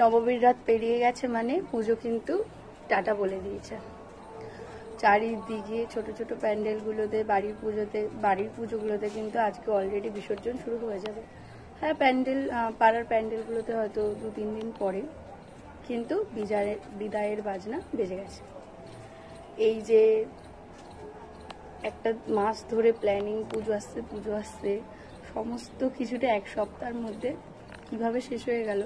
নবমীর রাত পেরিয়ে গেছে মানে পুজো কিন্তু টাটা বলে দিয়েছে। চারিদিকে ছোট ছোট প্যান্ডেলগুলোতে বাড়ির পুজোগুলোতে কিন্তু আজকে অলরেডি বিসর্জন শুরু হয়ে যাবে। হ্যাঁ, পাড়ার প্যান্ডেলগুলোতে হয়তো 2-3 দিন পরে, কিন্তু বিদায়ের বাজনা বেজে গেছে। এই যে একটা মাস ধরে প্ল্যানিং, পুজো আসছে সমস্ত কিছুটা এক সপ্তাহের মধ্যে কিভাবে শেষ হয়ে গেল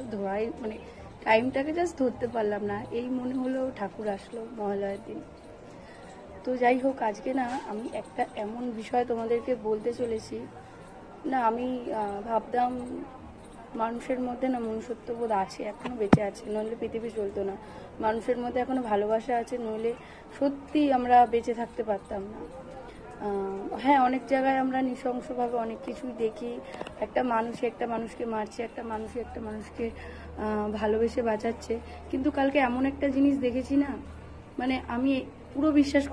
মানে টাইমটাকে জাস্ট ধরতে পারলাম না। এই মনে হলো ঠাকুর আসলো মহালয়ার দিন। তো যাই হোক, আজকে না আমি একটা এমন বিষয় তোমাদেরকে বলতে চলেছি না। আমি ভাবতাম মানুষের মধ্যে না মনুষ্যত্ববোধ আছে, এখনো বেঁচে আছে, নইলে পৃথিবী চলতো না। মানুষের মধ্যে এখনো ভালোবাসা আছে, নইলে সত্যি আমরা বেঁচে থাকতে পারতাম না। হ্যাঁ, অনেক জায়গায় আমরা নৃশংসভাবে অনেক কিছুই দেখি। একটা মানুষকে মারছে, একটা মানুষকে ভালোবেসে বাঁচাচ্ছে। কিন্তু কালকে এমন একটা জিনিস দেখেছি না, মানে আমি পুরো বিশ্বাস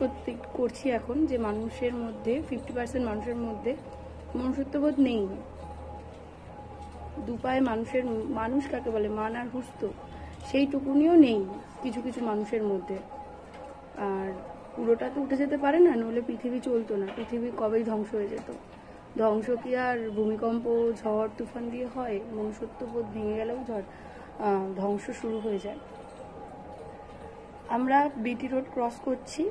করছি এখন যে মানুষের মধ্যে 50% মানুষের মধ্যে মনুষ্যত্ববোধ নেই। দুপায়ে মানুষ কাকে বলে, মান আর হুস্ত, সেইটুকুনিও নেই কিছু কিছু মানুষের মধ্যে। আর পুরোটা তো উঠে যেতে পারে না, নইলে পৃথিবী চলতো না। পৃথিবী কবেই ধ্বংস হয়ে যেত। ধ্বংস কি আর ভূমিকম্প, ঝড় তুফান দিয়ে হয়? মনুষ্যত্ববোধ ভেঙে গেলেও ধ্বংস শুরু হয়ে যায়। আমরা বিটি রোড ক্রস করছি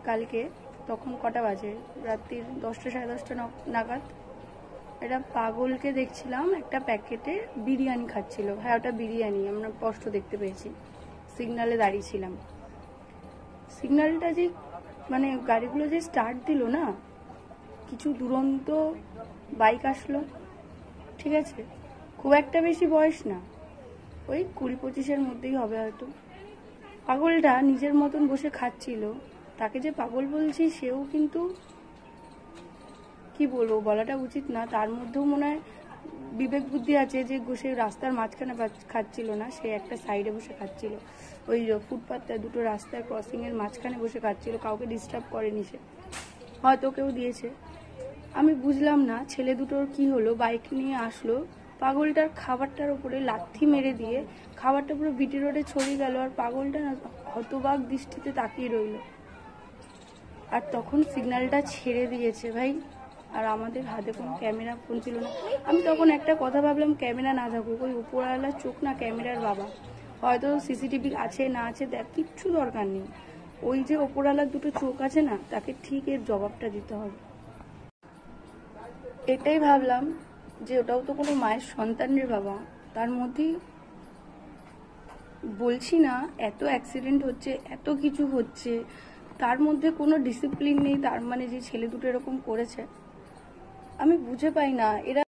কালকে, তখন কটা বাজে, রাত্রির 10টা 10:30 নাগাদ। একটা পাগলকে দেখছিলাম একটা প্যাকেটে বিরিয়ানি খাচ্ছিল। হ্যাঁ, ওটা বিরিয়ানি, আমরা স্পষ্ট দেখতে পেয়েছি। সিগনালে দাঁড়িয়েছিলাম। সিগন্যালটা যে মানে গাড়িগুলো যে স্টার্ট দিল না, কিছু দুরন্ত বাইক আসলো, ঠিক আছে, খুব একটা বেশি বয়স না, ওই 20-25-এর মধ্যেই হবে হয়তো। পাগলটা নিজের মতন বসে খাচ্ছিল। তাকে যে পাগল বলছি, সেও কিন্তু কি বলবো, বলাটা উচিত না, তার মধ্যেও মনে হয় বিবেক বুদ্ধি আছে যে সে রাস্তার মাঝখানে খাচ্ছিল না, সে একটা সাইডে বসে খাচ্ছিল, ওই ফুটপাথটা দুটো রাস্তার ক্রসিংয়ের মাঝখানে বসে খাচ্ছিল। কাউকে ডিস্টার্ব করেনি সে, হয়তো কেউ দিয়েছে, আমি বুঝলাম না। ছেলে দুটোর কি হলো, বাইক নিয়ে আসলো, পাগলটার খাবারটার উপরে লাথি মেরে দিয়ে খাবারটা পুরো বিটি রোডে ছড়িয়ে গেল। আর পাগলটা না হতবাক দৃষ্টিতে তাকিয়ে রইল। আর তখন সিগন্যালটা ছেড়ে দিয়েছে ভাই। আর আমাদের হাতে কোনো ক্যামেরা ফোন ছিল না। আমি তখন একটা কথা ভাবলাম, ক্যামেরা না থাকুক, ওই উপরওয়ালার চোখ না ক্যামেরার বাবা। হয়তো সিসিটিভি আছে না আছে দেখ, কিচ্ছু দরকার নেই। ওই যে উপরওয়ালার দুটো চোখ আছে না, তাকে ঠিক এর জবাবটা দিতে হবে। এটাই ভাবলাম যে ওটাও তো কোনো মায়ের সন্তানের বাবা। তার মধ্যেই বলছি না, এত অ্যাক্সিডেন্ট হচ্ছে, এত কিছু হচ্ছে, তার মধ্যে কোনো ডিসিপ্লিন নেই। তার মানে যে ছেলে দুটো এরকম করেছে, আমি বুঝে পাই না এরা